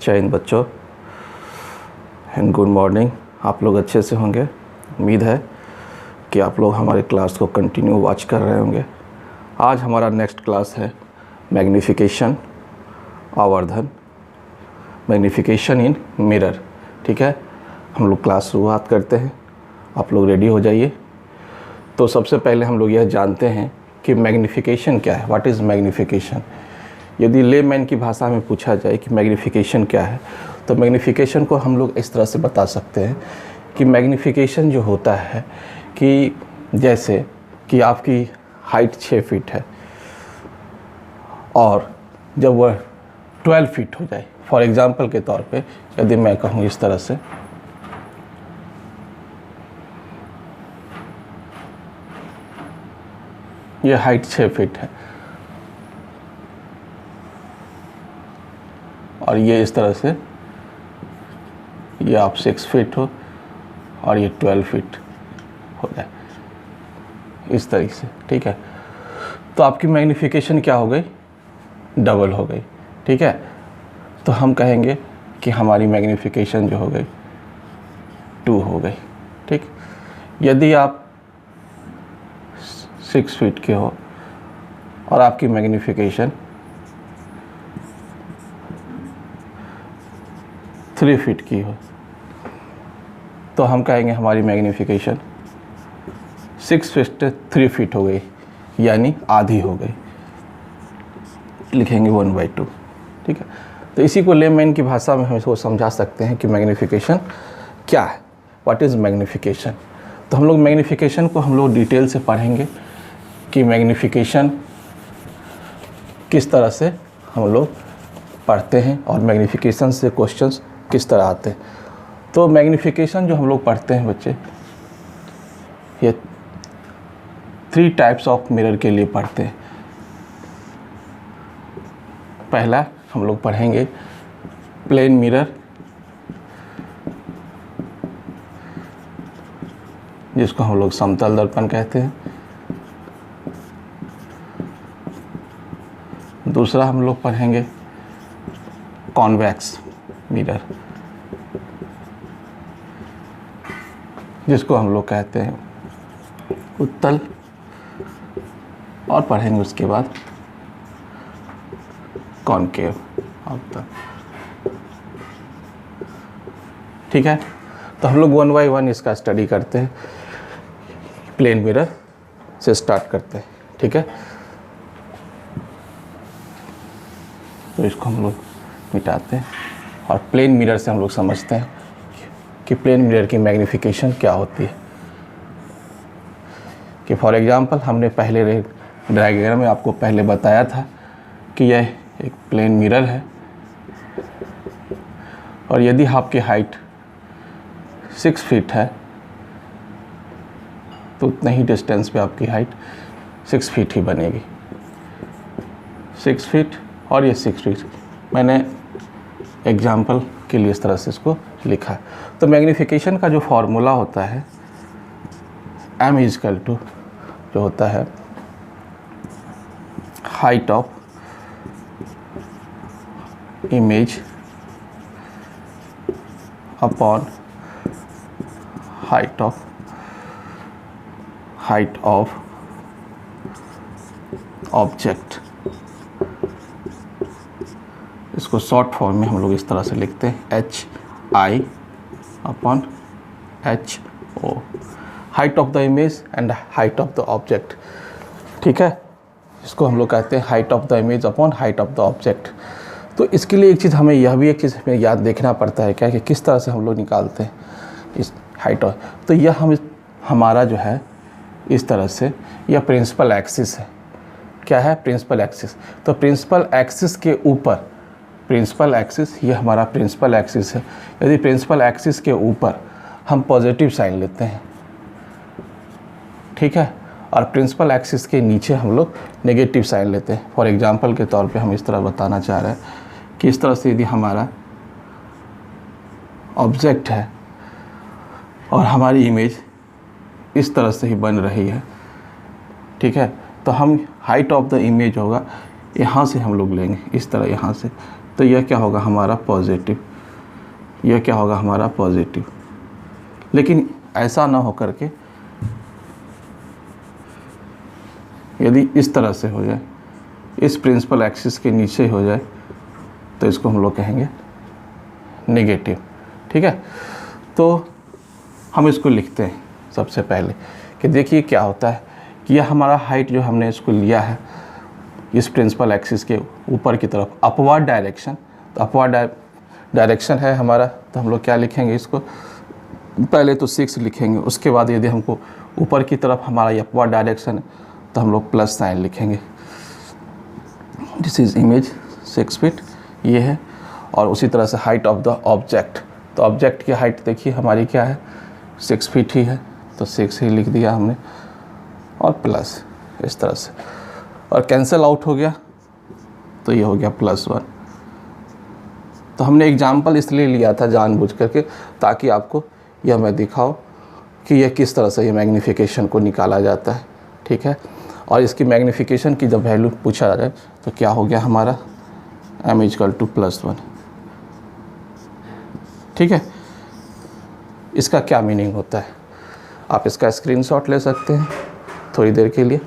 जय हिंद बच्चों and good morning. आप लोग अच्छे से होंगे। उम्मीद है कि आप लोग हमारे क्लास को कंटिन्यू वॉच कर रहे होंगे। आज हमारा नेक्स्ट क्लास है मैग्नीफिकेशन, आवर्धन, मैग्नीफिकेशन इन मिरर। ठीक है, हम लोग क्लास शुरुआत करते हैं। आप लोग रेडी हो जाइए। तो सबसे पहले हम लोग यह जानते हैं कि मैग्नीफिकेशन क्या है। What is magnification? यदि लेमैन की भाषा में पूछा जाए कि मैग्नीफिकेशन क्या है, तो मैग्नीफिकेशन को हम लोग इस तरह से बता सकते हैं कि मैग्नीफिकेशन जो होता है कि जैसे कि आपकी हाइट 6 फीट है और जब वह 12 फीट हो जाए, फॉर एग्ज़ाम्पल के तौर पे यदि मैं कहूँ इस तरह से, यह हाइट 6 फीट है और ये इस तरह से, ये आप 6 फीट हो और ये 12 फीट हो जाए इस तरीके से। ठीक है, तो आपकी मैग्नीफिकेशन क्या हो गई? डबल हो गई। ठीक है, तो हम कहेंगे कि हमारी मैग्नीफिकेशन जो हो गई 2 हो गई। ठीक, यदि आप 6 फीट के हो और आपकी मैग्नीफिकेशन 3 फीट की हो, तो हम कहेंगे हमारी मैग्नीफिकेशन 6 फीट से 3 फीट हो गई, यानी आधी हो गई। लिखेंगे 1/2। ठीक है, तो इसी को लेमैन की भाषा में हम इसको समझा सकते हैं कि मैग्नीफिकेशन क्या है। What is magnification? तो हम लोग मैग्नीफिकेशन को हम लोग डिटेल से पढ़ेंगे कि मैग्नीफिकेशन किस तरह से हम लोग पढ़ते हैं और मैग्नीफिकेशन से क्वेश्चंस किस तरह आते हैं। तो मैग्नीफिकेशन जो हम लोग पढ़ते हैं बच्चे, ये 3 टाइप्स ऑफ मिरर के लिए पढ़ते हैं। पहला हम लोग पढ़ेंगे प्लेन मिरर, जिसको हम लोग समतल दर्पण कहते हैं। दूसरा हम लोग पढ़ेंगे कॉन्वेक्स मिरर, जिसको हम लोग कहते हैं उत्तल, और पढ़ेंगे उसके बाद कॉनकेव अवतल। ठीक है, तो हम लोग 1 बाय 1 इसका स्टडी करते हैं। प्लेन मिरर से स्टार्ट करते हैं। ठीक है, तो इसको हम लोग मिटाते हैं और प्लेन मिरर से हम लोग समझते हैं कि प्लेन मिरर की मैग्नीफिकेशन क्या होती है। कि फॉर एग्जांपल हमने पहले डायग्राम में आपको पहले बताया था कि यह एक प्लेन मिरर है और यदि आपकी हाइट 6 फीट है तो उतना ही डिस्टेंस पे आपकी हाइट 6 फीट ही बनेगी। 6 फीट और ये 6 फीट मैंने एग्जाम्पल के लिए इस तरह से इसको लिखा। तो मैग्नीफिकेशन का जो फॉर्मूला होता है m = जो होता है height of image upon height of object. इसको शॉर्ट फॉर्म में हम लोग इस तरह से लिखते हैं HI/HO, height of the image and height of the object. ठीक है, इसको हम लोग कहते हैं height of the image upon height of the object. तो इसके लिए एक चीज़ हमें एक चीज़ हमें याद देखना पड़ता है क्या, कि किस तरह से हम लोग निकालते हैं इस हाइट ऑफ। तो यह हमारा जो है इस तरह से, यह प्रिंसिपल एक्सिस है। क्या है? Principal axis. तो प्रिंसिपल एक्सिस के ऊपर, प्रिंसिपल एक्सिस, ये हमारा प्रिंसिपल एक्सिस है। यदि प्रिंसिपल एक्सिस के ऊपर हम पॉजिटिव साइन लेते हैं, ठीक है, और प्रिंसिपल एक्सिस के नीचे हम लोग नेगेटिव साइन लेते हैं। फॉर एग्जांपल के तौर पे हम इस तरह बताना चाह रहे हैं कि इस तरह से यदि हमारा ऑब्जेक्ट है और हमारी इमेज इस तरह से ही बन रही है, ठीक है, तो हम हाइट ऑफ द इमेज होगा यहाँ से हम लोग लेंगे, इस तरह यहाँ से तो यह क्या होगा हमारा पॉजिटिव, यह क्या होगा हमारा पॉजिटिव। लेकिन ऐसा ना हो करके यदि इस तरह से हो जाए, इस प्रिंसिपल एक्सिस के नीचे हो जाए, तो इसको हम लोग कहेंगे नेगेटिव। ठीक है, तो हम इसको लिखते हैं सबसे पहले कि देखिए क्या होता है कि यह हमारा हाइट जो हमने इसको लिया है इस प्रिंसिपल एक्सिस के ऊपर की तरफ, अपवर्ड डायरेक्शन। तो अपवर्ड डायरेक्शन है हमारा, तो हम लोग क्या लिखेंगे इसको, पहले तो 6 लिखेंगे, उसके बाद यदि हमको ऊपर की तरफ हमारा ये अपवर्ड डायरेक्शन है तो हम लोग प्लस साइन लिखेंगे। दिस इज़ इमेज 6 फीट ये है। और उसी तरह से हाइट ऑफ द ऑब्जेक्ट, तो ऑब्जेक्ट की हाइट देखिए हमारी क्या है 6 फीट ही है, तो 6 ही लिख दिया हमने और प्लस इस तरह से, और कैंसिल आउट हो गया तो ये हो गया +1। तो हमने एग्जाम्पल इसलिए लिया था जानबूझ करके ताकि आपको यह मैं दिखाऊं कि यह किस तरह से ये मैग्नीफिकेशन को निकाला जाता है। ठीक है, और इसकी मैग्नीफिकेशन की जब वैल्यू पूछा जाए तो क्या हो गया हमारा m = +1। ठीक है, इसका क्या मीनिंग होता है आप इसका स्क्रीनशॉट ले सकते हैं थोड़ी देर के लिए।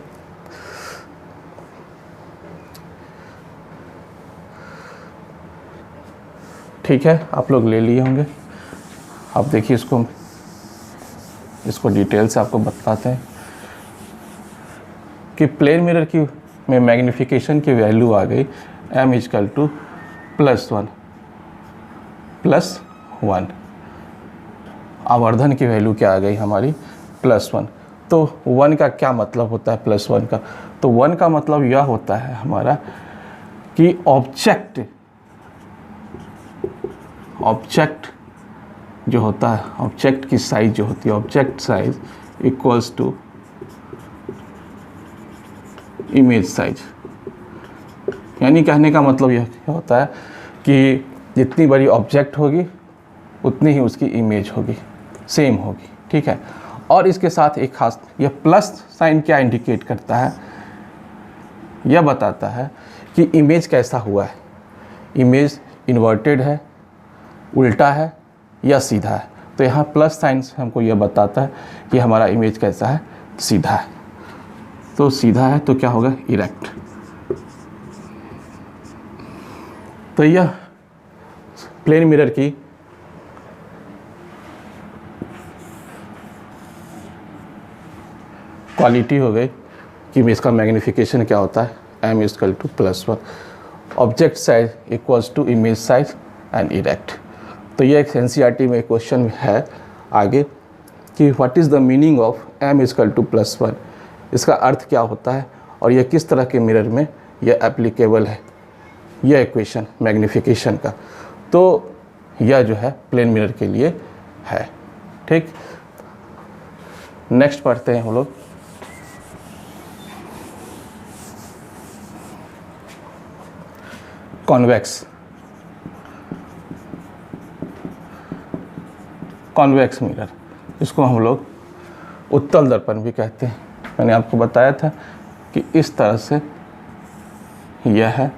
ठीक है, आप लोग ले लिए होंगे। आप देखिए इसको डिटेल से आपको बताते हैं कि प्लेन मिरर की में मैग्नीफिकेशन की वैल्यू आ गई m = +1 आवर्धन की वैल्यू क्या आ गई हमारी +1। तो 1 का क्या मतलब होता है +1 का, तो 1 का मतलब यह होता है हमारा कि ऑब्जेक्ट जो होता है, ऑब्जेक्ट की साइज जो होती है, ऑब्जेक्ट साइज = इमेज साइज। यानी कहने का मतलब यह होता है कि जितनी बड़ी ऑब्जेक्ट होगी उतनी ही उसकी इमेज होगी, सेम होगी। ठीक है, और इसके साथ एक खास, यह प्लस साइन क्या इंडिकेट करता है, यह बताता है कि इमेज कैसा हुआ है, इमेज इन्वर्टेड है, उल्टा है या सीधा है। तो यहाँ प्लस साइन से हमको यह बताता है कि हमारा इमेज कैसा है, सीधा है। तो सीधा है तो क्या होगा इरेक्ट। तो यह प्लेन मिरर की क्वालिटी हो गई कि इसका मैग्नीफिकेशन क्या होता है m = +1, object size = image size and erect. तो ये एक NCERT में क्वेश्चन है आगे कि what is the meaning of m = +1, इसका अर्थ क्या होता है और यह किस तरह के मिरर में यह एप्लीकेबल है, यह इक्वेशन मैग्नीफिकेशन का। तो यह जो है प्लेन मिरर के लिए है। ठीक, नेक्स्ट पढ़ते हैं हम लोग। कॉन्वेक्स मिरर, इसको हम लोग उत्तल दर्पण भी कहते हैं। मैंने आपको बताया था कि इस तरह से यह है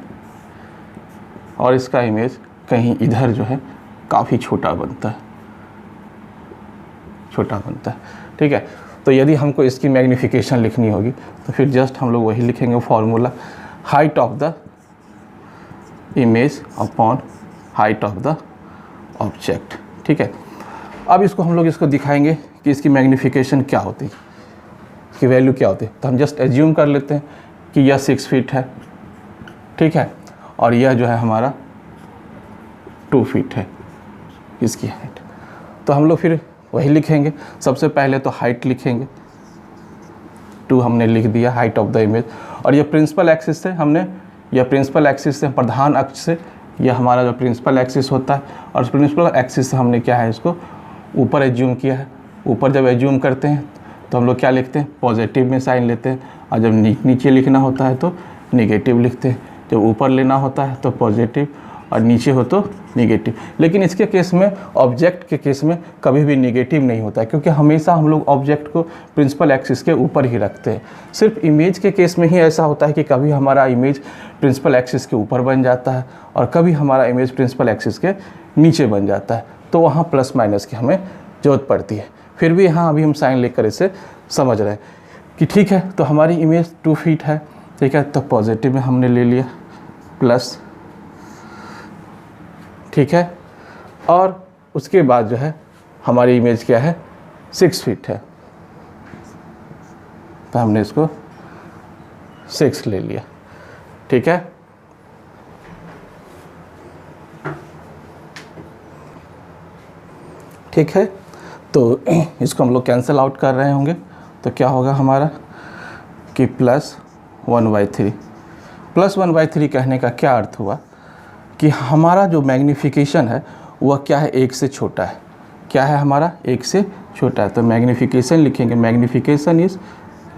और इसका इमेज कहीं इधर जो है काफ़ी छोटा बनता है। ठीक है, तो यदि हमको इसकी मैग्नीफिकेशन लिखनी होगी तो फिर जस्ट हम लोग वही लिखेंगे formula, height of the image upon height of the object. ठीक है, अब इसको हम लोग इसको दिखाएंगे कि इसकी मैग्नीफिकेशन क्या होती है, इसकी वैल्यू क्या होती है। तो हम जस्ट एज्यूम कर लेते हैं कि यह 6 फीट है। ठीक है, और यह जो है हमारा 2 फीट है इसकी हाइट। तो हम लोग फिर वही लिखेंगे, सबसे पहले तो हाइट लिखेंगे, 2 हमने लिख दिया हाइट ऑफ द इमेज। और ये प्रिंसिपल एक्सिस से हमने, यह प्रिंसिपल एक्सिस से प्रधान अक्ष से, यह हमारा जो प्रिंसिपल एक्सिस होता है, और उस प्रिंसिपल एक्सिस से हमने क्या है इसको ऊपर एज्यूम किया है। ऊपर जब एज्यूम करते हैं तो हम लोग क्या लिखते हैं, पॉजिटिव में साइन लेते हैं, और जब नीचे लिखना होता है तो नेगेटिव लिखते हैं। जब ऊपर लेना होता है तो पॉजिटिव और नीचे हो तो निगेटिव। लेकिन इसके केस में, ऑब्जेक्ट के केस में कभी भी निगेटिव नहीं होता है, क्योंकि हमेशा हम लोग ऑब्जेक्ट को प्रिंसिपल एक्सिस के ऊपर ही रखते हैं। सिर्फ इमेज के केस में ही ऐसा होता है कि कभी हमारा इमेज प्रिंसिपल एक्सिस के ऊपर बन जाता है और कभी हमारा इमेज प्रिंसिपल एक्सिस के नीचे बन जाता है, तो वहाँ प्लस माइनस की हमें ज़रूरत पड़ती है। फिर भी यहाँ अभी हम साइन लेकर इसे समझ रहे हैं कि ठीक है, तो हमारी इमेज 2 फीट है, ठीक है, तो पॉजिटिव में हमने ले लिया प्लस, ठीक है, और उसके बाद जो है हमारी इमेज क्या है, 6 फीट है, तो हमने इसको 6 ले लिया, ठीक है। ठीक है, तो इसको हम लोग कैंसिल आउट कर रहे होंगे, तो क्या होगा हमारा कि +1/3। +1/3 कहने का क्या अर्थ हुआ कि हमारा जो मैग्नीफिकेशन है वह क्या है, 1 से छोटा है। क्या है हमारा, 1 से छोटा है, तो मैग्नीफिकेशन लिखेंगे, मैग्नीफिकेशन इज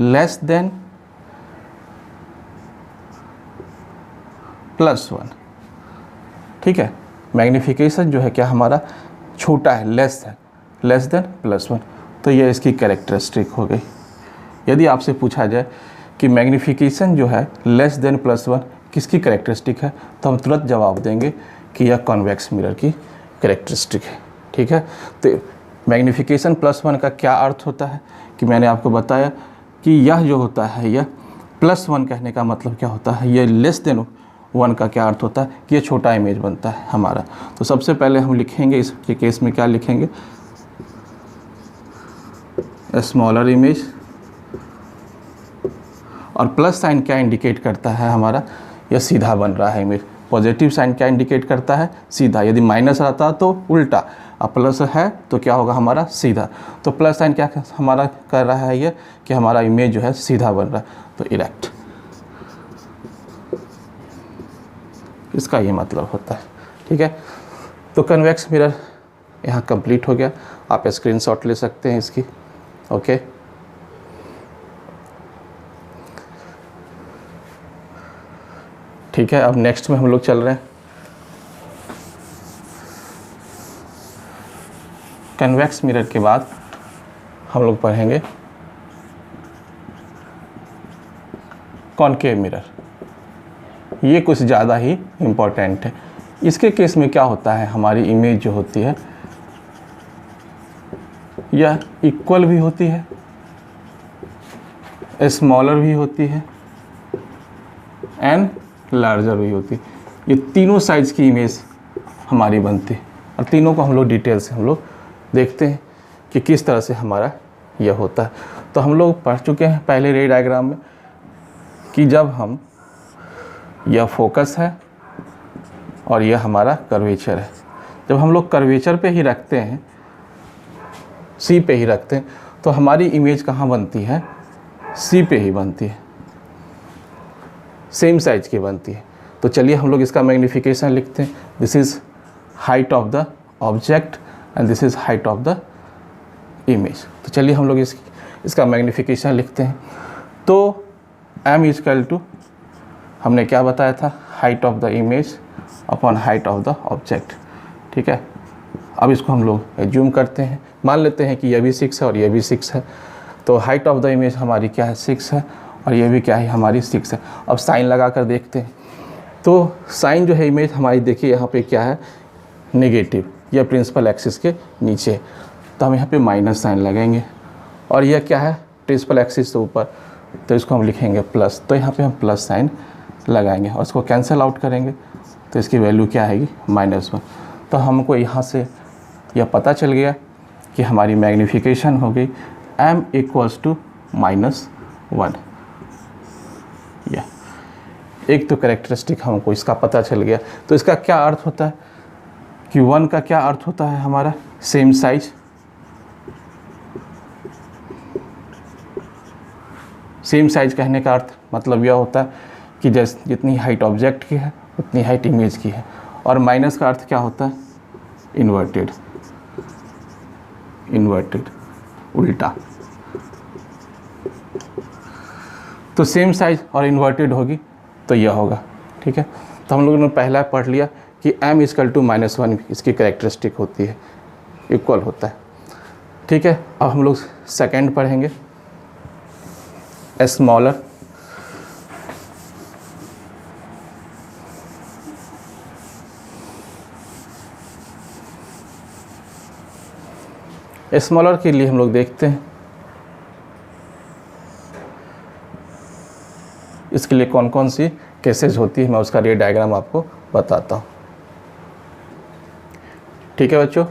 लेस देन +1, ठीक है। मैग्नीफिकेशन जो है क्या हमारा छोटा है, लेस देन +1, तो ये इसकी कैरेक्टरिस्टिक हो गई। यदि आपसे पूछा जाए कि मैग्नीफिकेशन जो है लेस देन +1 किसकी कैरेक्टरिस्टिक है, तो हम तुरंत जवाब देंगे कि यह कॉन्वेक्स मिरर की कैरेक्टरिस्टिक है, ठीक है। तो मैग्नीफिकेशन +1 का क्या अर्थ होता है कि मैंने आपको बताया कि यह जो होता है, यह +1 कहने का मतलब क्या होता है, यह लेस देन 1 का क्या अर्थ होता है कि ये छोटा इमेज बनता है हमारा। तो सबसे पहले हम लिखेंगे, इसके केस में क्या लिखेंगे, स्मॉलर इमेज, और प्लस साइन क्या इंडिकेट करता है हमारा, यह सीधा बन रहा है इमेज। पॉजिटिव साइन क्या इंडिकेट करता है, सीधा। यदि माइनस आता तो उल्टा, अब प्लस है तो क्या होगा हमारा, सीधा। तो प्लस साइन क्या हमारा कर रहा है ये कि हमारा इमेज जो है सीधा बन रहा है, तो इरेक्ट, इसका ये मतलब होता है, ठीक है। तो कन्वेक्स मिरर यहाँ कंप्लीट हो गया, आप स्क्रीनशॉट ले सकते हैं इसकी, ओके। ठीक है, अब नेक्स्ट में हम लोग चल रहे हैं कन्वेक्स मिरर के बाद हम लोग पढ़ेंगे कॉनकेव मिरर। ये कुछ ज़्यादा ही इम्पोर्टेंट है। इसके केस में क्या होता है, हमारी इमेज जो होती है यह इक्वल भी होती है, स्मॉलर भी होती है एंड लार्जर भी होती है। ये तीनों साइज़ की इमेज हमारी बनती है, और तीनों को हम लोग डिटेल से हम लोग देखते हैं कि किस तरह से हमारा यह होता है। तो हम लोग पढ़ चुके हैं पहले रे डायग्राम में कि जब हम, यह फोकस है और यह हमारा कर्वेचर है, जब हम लोग कर्वेचर पे ही रखते हैं, सी पे ही रखते हैं, तो हमारी इमेज कहाँ बनती है, सी पे ही बनती है, सेम साइज की बनती है। तो चलिए हम लोग इसका मैग्नीफिकेशन लिखते हैं। This is height of the object and this is height of the image. तो चलिए हम लोग इसका मैग्नीफिकेशन लिखते हैं। तो m इक्वल टू, हमने क्या बताया था, height of the image upon height of the object, ठीक है। अब इसको हम लोग एज्यूम करते हैं, मान लेते हैं कि यह भी 6 है और यह भी 6 है। तो हाइट ऑफ द इमेज हमारी क्या है, 6 है, और ये भी क्या है, हमारी 6 है। अब साइन लगा कर देखते हैं, तो साइन जो है इमेज हमारी, देखिए यहाँ पे क्या है, नेगेटिव, यह प्रिंसिपल एक्सिस के नीचे, तो हम यहाँ पे माइनस साइन लगाएंगे, और यह क्या है, प्रिंसिपल एक्सिस से ऊपर, तो इसको हम लिखेंगे प्लस, तो यहाँ पे हम प्लस साइन लगाएंगे और इसको कैंसिल आउट करेंगे, तो इसकी वैल्यू क्या आएगी, -1। तो हमको यहाँ से यह पता चल गया कि हमारी मैग्नीफिकेशन हो गई m = -1। या एक तो कैरेक्टरिस्टिक हमको इसका पता चल गया। तो इसका क्या अर्थ होता है कि 1 का क्या अर्थ होता है हमारा, सेम साइज। सेम साइज कहने का अर्थ मतलब यह होता है कि जैसे जितनी हाइट ऑब्जेक्ट की है उतनी हाइट इमेज की है। और माइनस का अर्थ क्या होता है, इन्वर्टेड, उल्टा। तो सेम साइज और इन्वर्टेड होगी तो यह होगा, ठीक है। तो हम लोगों ने पहला पढ़ लिया कि m इक्वल टू -1 इसकी कैरेक्टरिस्टिक होती है, इक्वल होता है। ठीक है, अब हम लोग सेकेंड पढ़ेंगे, स्मॉलर। स्मॉलर के लिए हम लोग देखते हैं इसके लिए कौन कौन सी केसेस होती है, मैं उसका रे डायग्राम आपको बताता हूँ। ठीक है बच्चों,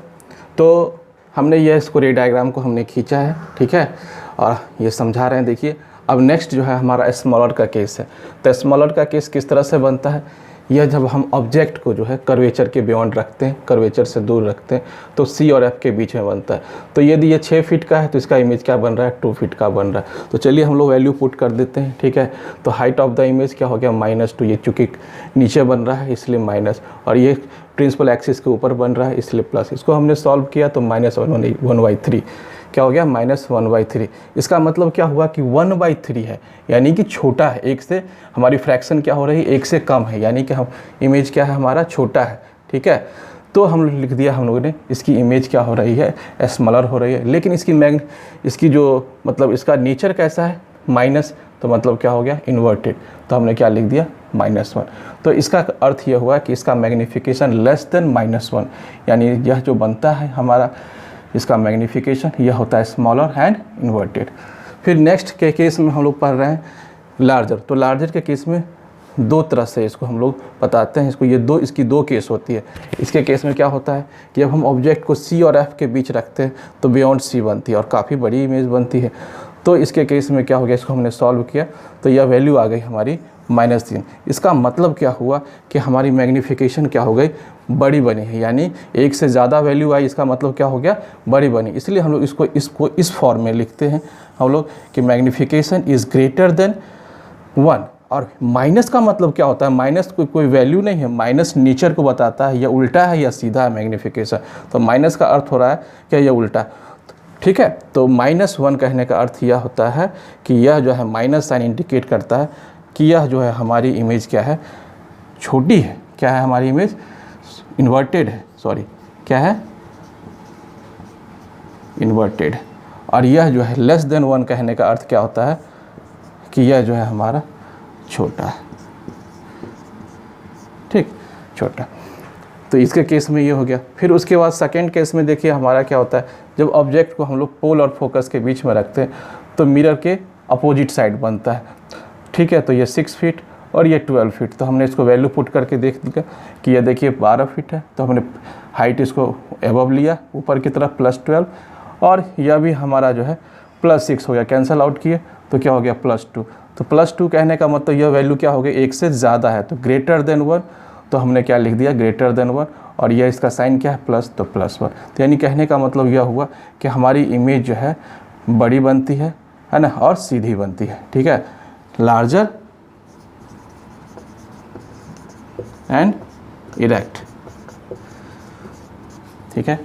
तो हमने ये इसको रे डायग्राम को हमने खींचा है, ठीक है, और ये समझा रहे हैं। देखिए अब नेक्स्ट जो है हमारा स्मॉलर का केस है। तो स्मॉलर का केस किस तरह से बनता है, यह जब हम ऑब्जेक्ट को जो है कर्वेचर के बियॉन्ड रखते हैं, कर्वेचर से दूर रखते हैं, तो सी और एफ के बीच में बनता है। तो यदि ये 6 फीट का है तो इसका इमेज क्या बन रहा है, 2 फीट का बन रहा है। तो चलिए हम लोग वैल्यू पुट कर देते हैं। ठीक है, तो हाइट ऑफ द इमेज क्या हो गया, -2, ये चूँकि नीचे बन रहा है इसलिए माइनस, और ये प्रिंसिपल एक्सिस के ऊपर बन रहा है इसलिए प्लस। इसको हमने सॉल्व किया तो -1/3 क्या हो गया, -1/3। इसका मतलब क्या हुआ कि 1/3 है, यानी कि छोटा है, एक से हमारी फ्रैक्शन क्या हो रही है, एक से कम है, यानी कि हम इमेज क्या है हमारा छोटा है। ठीक है, तो हम लिख दिया हम लोगों ने इसकी इमेज क्या हो रही है, स्मॉलर हो रही है। लेकिन इसकी जो मतलब इसका नेचर कैसा है, माइनस, तो मतलब क्या हो गया, इन्वर्टेड। तो हमने क्या लिख दिया, -1। तो इसका अर्थ यह हुआ कि इसका मैग्नीफिकेशन लेस देन -1, यानी यह जो बनता है हमारा इसका मैग्नीफिकेशन यह होता है स्मॉलर एंड इन्वर्टेड। फिर नेक्स्ट के केस में हम लोग पढ़ रहे हैं लार्जर। तो लार्जर के केस में 2 तरह से इसको हम लोग बताते हैं। इसकी दो केस होती है। इसके केस में क्या होता है कि जब हम ऑब्जेक्ट को सी और एफ के बीच रखते हैं तो बियॉन्ड सी बनती है और काफ़ी बड़ी इमेज बनती है। तो इसके केस में क्या हो गया, इसको हमने सॉल्व किया तो यह वैल्यू आ गई हमारी -3। इसका मतलब क्या हुआ कि हमारी मैग्नीफिकेशन क्या हो गई, बड़ी बनी है, यानी एक से ज़्यादा वैल्यू आई, इसका मतलब क्या हो गया, बड़ी बनी। इसलिए हम लोग इसको इस फॉर्म में लिखते हैं हम लोग कि मैग्नीफिकेशन इज़ ग्रेटर देन 1। और माइनस का मतलब क्या होता है, माइनस कोई वैल्यू नहीं है, माइनस नेचर को बताता है, या उल्टा है या सीधा है मैग्नीफिकेशन। तो माइनस का अर्थ हो रहा है कि यह उल्टा। ठीक है, तो -1 कहने का अर्थ यह होता है कि यह जो है माइनस साइन इंडिकेट करता है कि यह जो है हमारी इमेज क्या है, छोटी है। क्या है हमारी इमेज, इन्वर्टेड है, सॉरी क्या है, इन्वर्टेड। और यह जो है लेस देन 1 कहने का अर्थ क्या होता है कि यह जो है हमारा छोटा है। ठीक, छोटा। तो इसके केस में ये हो गया। फिर उसके बाद सेकेंड केस में देखिए हमारा क्या होता है, जब ऑब्जेक्ट को हम लोग पोल और फोकस के बीच में रखते हैं तो मिरर के अपोजिट साइड बनता है। ठीक है, तो ये 6 फीट और ये 12 फीट। तो हमने इसको वैल्यू पुट करके देख दिया कि ये देखिए 12 फीट है, तो हमने हाइट इसको एबव लिया ऊपर की तरफ +12, और यह भी हमारा जो है +6 हो गया, कैंसिल आउट किए तो क्या हो गया, +2। तो +2 कहने का मतलब यह वैल्यू क्या हो गई, एक से ज़्यादा है, तो ग्रेटर देन 1। तो हमने क्या लिख दिया, ग्रेटर देन 1, और यह इसका साइन क्या है, प्लस, तो +1। तो यानी कहने का मतलब यह हुआ कि हमारी इमेज जो है बड़ी बनती है ना, और सीधी बनती है। ठीक है, लार्जर एंड इरेक्ट। ठीक है,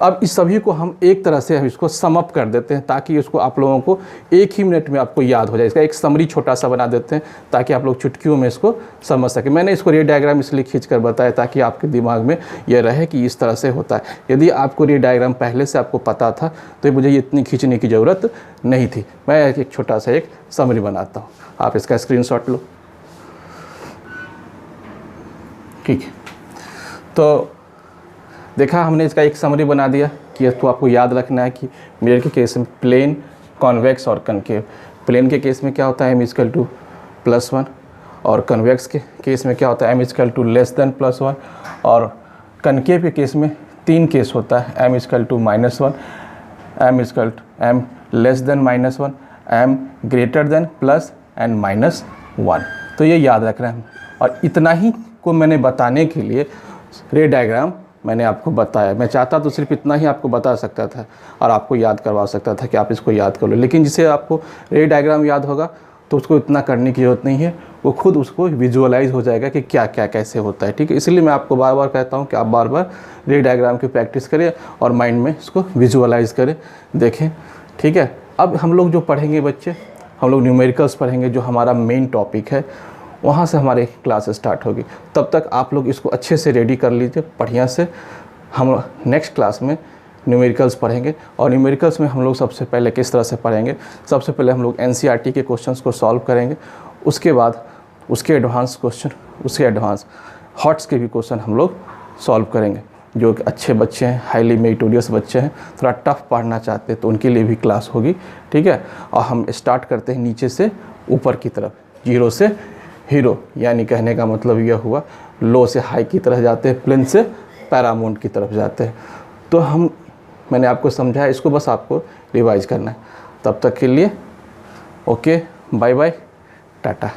अब इस सभी को हम एक तरह से इसको सम अप कर देते हैं ताकि इसको आप लोगों को एक ही मिनट में आपको याद हो जाए। इसका एक समरी छोटा सा बना देते हैं ताकि आप लोग चुटकियों में इसको समझ सकें। मैंने इसको रे डायग्राम इसलिए खींच कर बताया ताकि आपके दिमाग में यह रहे कि इस तरह से होता है। यदि आपको रे डायग्राम पहले से आपको पता था तो मुझे ये इतनी खींचने की ज़रूरत नहीं थी। मैं एक छोटा सा एक समरी बनाता हूँ, आप इसका स्क्रीनशॉट लो। ठीक है, तो देखा हमने इसका एक समरी बना दिया कि इसको आपको याद रखना है कि मिरर के केस में प्लेन, कॉन्वेक्स और कनकेव। प्लेन के केस में क्या होता है, m = +1, और कन्वेक्स के केस में क्या होता है, m = <+1, और कनकेव के केस में 3 केस होता है, m = -1, m <=-1, m > एंड -1। तो ये याद रखना है। और इतना ही को मैंने बताने के लिए रे डायग्राम मैंने आपको बताया। मैं चाहता तो सिर्फ इतना ही आपको बता सकता था और आपको याद करवा सकता था कि आप इसको याद कर लो, लेकिन जिसे आपको रे डायग्राम याद होगा तो उसको इतना करने की ज़रूरत नहीं है, वो खुद उसको विजुअलाइज हो जाएगा कि क्या क्या कैसे होता है। ठीक है, इसलिए मैं आपको बार बार कहता हूँ कि आप बार बार रे डायग्राम की प्रैक्टिस करें और माइंड में इसको विजुअलाइज करें, देखें। ठीक है, अब हम लोग जो पढ़ेंगे बच्चे, हम लोग न्यूमेरिकल्स पढ़ेंगे, जो हमारा मेन टॉपिक है वहाँ से हमारी क्लास स्टार्ट होगी। तब तक आप लोग इसको अच्छे से रेडी कर लीजिए बढ़िया से। हम नेक्स्ट क्लास में न्यूमेरिकल्स पढ़ेंगे, और न्यूमेरिकल्स में हम लोग सबसे पहले किस तरह से पढ़ेंगे, सबसे पहले हम लोग एनसीईआरटी के क्वेश्चंस को सॉल्व करेंगे, उसके बाद उसके एडवांस क्वेश्चन, उसके एडवांस हॉट्स के भी क्वेश्चन हम लोग सॉल्व करेंगे। जो अच्छे बच्चे हैं, हाईली मेरिटोरियस बच्चे हैं, थोड़ा टफ पढ़ना चाहते हैं, तो उनके लिए भी क्लास होगी, ठीक है। और हम स्टार्ट करते हैं नीचे से ऊपर की तरफ, जीरो से हीरो, यानी कहने का मतलब यह हुआ लो से हाई की तरफ जाते हैं, प्लेन से पैरामाउंट की तरफ जाते हैं। तो मैंने आपको समझाया, इसको बस आपको रिवाइज करना है। तब तक के लिए ओके, बाय बाय, टाटा।